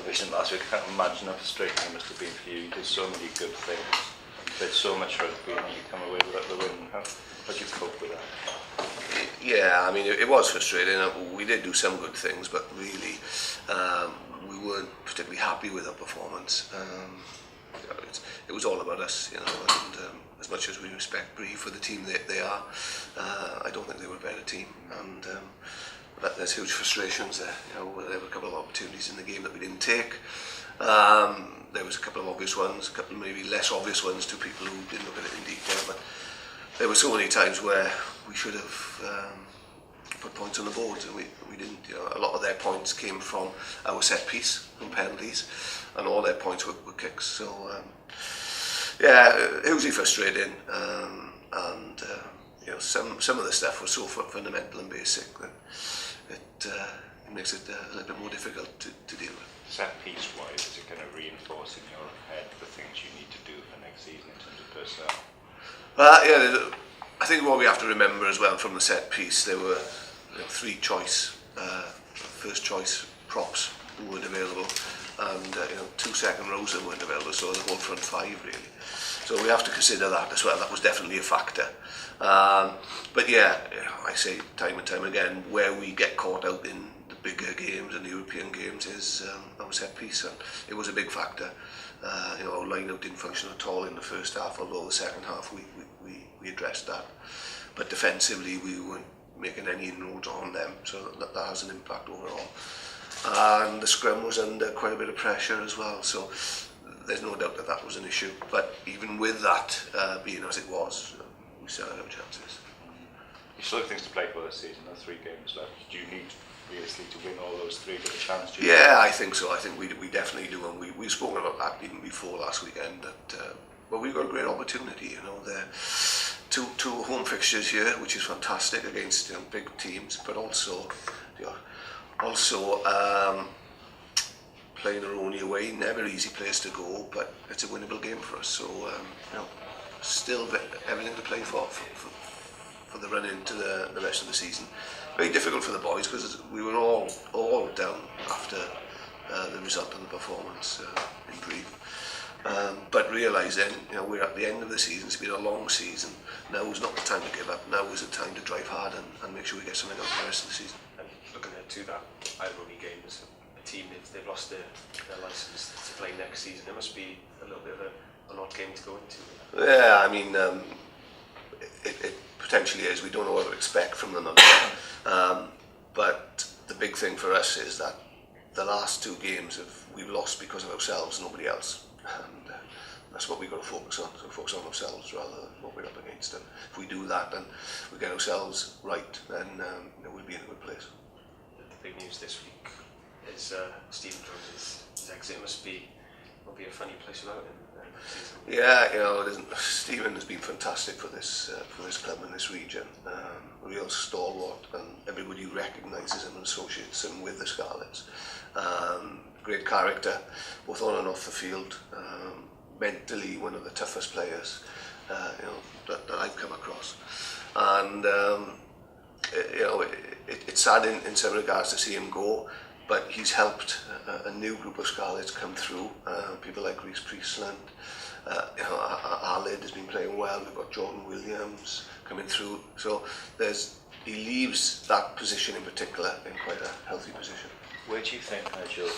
television last week. I can't imagine how frustrating it must have been for you. You did so many good things. You played so much rugby and you come away without the win. How did you cope with that? Yeah, I mean, it was frustrating. We did do some good things, but really, we weren't particularly happy with our performance. It was all about us, you know, and as much as we respect Prif for the team they are, I don't think they were a better team, and there's huge frustrations there. You know, there were a couple of opportunities in the game that we didn't take. There was a couple of obvious ones, a couple of maybe less obvious ones to people who didn't look at it in detail, but there were so many times where we should have put points on the board, and we didn't. You know, a lot of their points came from our set piece, from penalties, and all their points were kicks. So yeah, hugely frustrating, and you know, some of the stuff was so fundamental and basic that it makes it a little bit more difficult to deal with. Set piece wise, is it kind of reinforcing your head the things you need to do for next season in terms of personnel? Yeah, I think what we have to remember as well from the set piece, there were three first choice props who weren't available, and 2 second rows that weren't available, so the whole front five really. So we have to consider that as well. That was definitely a factor. But yeah, I say time and time again, where we get caught out in the bigger games and the European games is our set piece, and it was a big factor. Our line-out didn't function at all in the first half, although the second half we addressed that. But defensively we weren't making any inroads on them, so that has an impact overall. And the scrum was under quite a bit of pressure as well, so there's no doubt that was an issue. But even with that being as it was, we still had our chances. You still have things to play for this season. There are 3 games left. Do you need realistically to win all those 3 to get a chance? Yeah, I think so. I think we definitely do, and we've spoken about that even before last weekend. That we've got a great opportunity. You know, there two home fixtures here, which is fantastic against big teams, but also playing Aironi away, never easy place to go, but it's a winnable game for us. So still everything to play for the run into the rest of the season. Very difficult for the boys because we were all down after the result and the performance in Prif. But realising we're at the end of the season, it's been a long season. Now is not the time to give up. Now is the time to drive hard and make sure we get something out of the rest of the season. And looking ahead to that Aironi game, as a team, if they've lost their licence to play next season, it must be a little bit of an odd game to go into. Yeah, I mean, it potentially is. We don't know what to expect from them. But the big thing for us is that the last 2 games we've lost because of ourselves, nobody else. And that's what we've got to focus on. So focus on ourselves rather than what we're up against. And if we do that and we get ourselves right, then we'll be in a good place. The big news this week is Stephen Jones' exit. It must be a funny place without him. Yeah, it isn't. Stephen has been fantastic for this club and this region. A real stalwart, and everybody recognises him and associates him with the Scarlets. Great character, both on and off the field. Mentally, one of the toughest players that I've come across. And it's sad in some regards to see him go. But he's helped a new group of Scarlets come through. People like Reece Priestland. Aled has been playing well. We've got Jordan Williams coming through. So he leaves that position in particular in quite a healthy position. Where do you think, Nigel,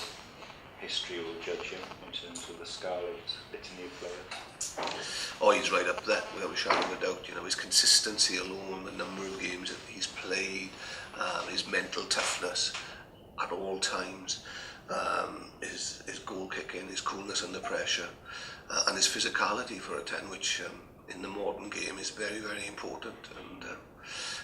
history will judge him in terms of the Scarlets litany of players? Oh, he's right up there without a shadow of a doubt. His consistency alone, the number of games that he's played, his mental toughness at all times, his goal kicking, his coolness under pressure, and his physicality for a 10, which in the modern game is very, very important. And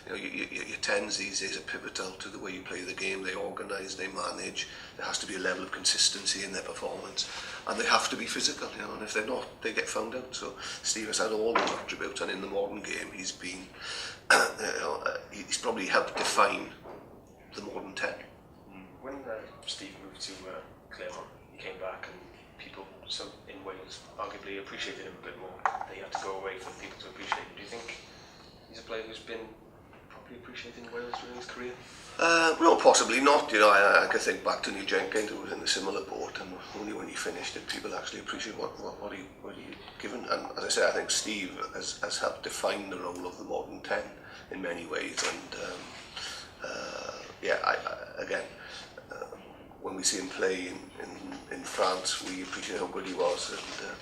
your 10s these days are pivotal to the way you play the game. They organise, they manage. There has to be a level of consistency in their performance, and they have to be physical. And if they're not, they get found out. So Steve has had all those attributes, and in the modern game, he's been, he's probably helped define the modern 10. When Steve moved to Claremont, he came back and people in Wales arguably appreciated him a bit more. They had to go away for people to appreciate him. Do you think he's a player who's been probably appreciating Wales during his career? No, possibly not. You know, I could think back to New Jenkins, who was in a similar boat, and only when he finished did people actually appreciate what he given. And as I say, I think Steve has helped define the role of the modern 10 in many ways. And again, when we see him play in France, we appreciate how good he was. And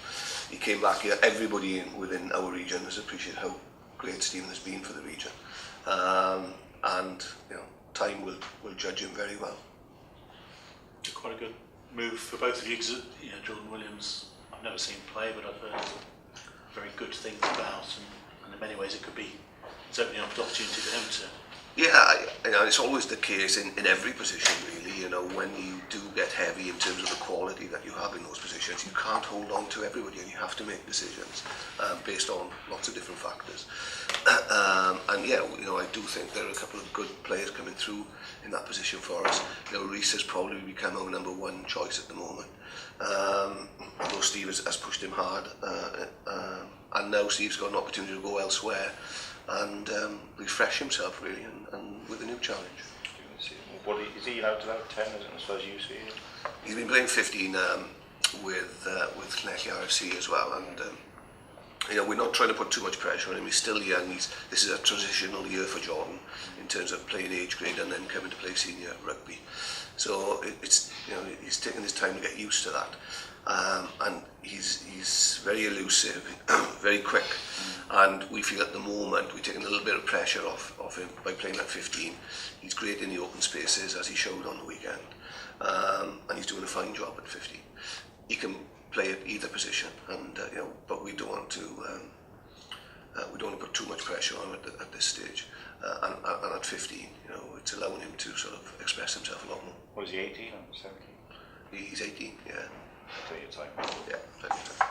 he came back here. Everybody within our region has appreciated how great Stephen has been for the region. And you know, time will judge him very well. Quite a good move for both of you, because you know, Jordan Williams, I've never seen him play, but I've heard very good things about, and in many ways it's opening up the opportunity for him to. Yeah, you know, it's always the case in every position, really. You know, when you do get heavy in terms of the quality that you have in those positions, you can't hold on to everybody, and you have to make decisions based on lots of different factors. And yeah, you know, I do think there are a couple of good players coming through in that position for us. You know, Reece has probably become our number one choice at the moment. Although Steve has pushed him hard, and now Steve's got an opportunity to go elsewhere and refresh himself, really, and with a new challenge. Is he out of 10 as far as you see it? He's been playing 15 with Llanelli RFC as well, and you know, we're not trying to put too much pressure on him. He's still young. This is a transitional year for Jordan in terms of playing age grade and then coming to play senior rugby. So it's, you know, he's taking his time to get used to that, and he's very elusive, very quick, and we feel at the moment we're taking a little bit of pressure off him by playing at 15. He's great in the open spaces, as he showed on the weekend, and he's doing a fine job at 15. He can play at either position, and you know, but we don't want to put too much pressure on him at this stage. And at 15, you know, it's allowing him to sort of express himself a lot more. Was he 18 or 17? He's 18, yeah. Plenty of time. Yeah, plenty of time.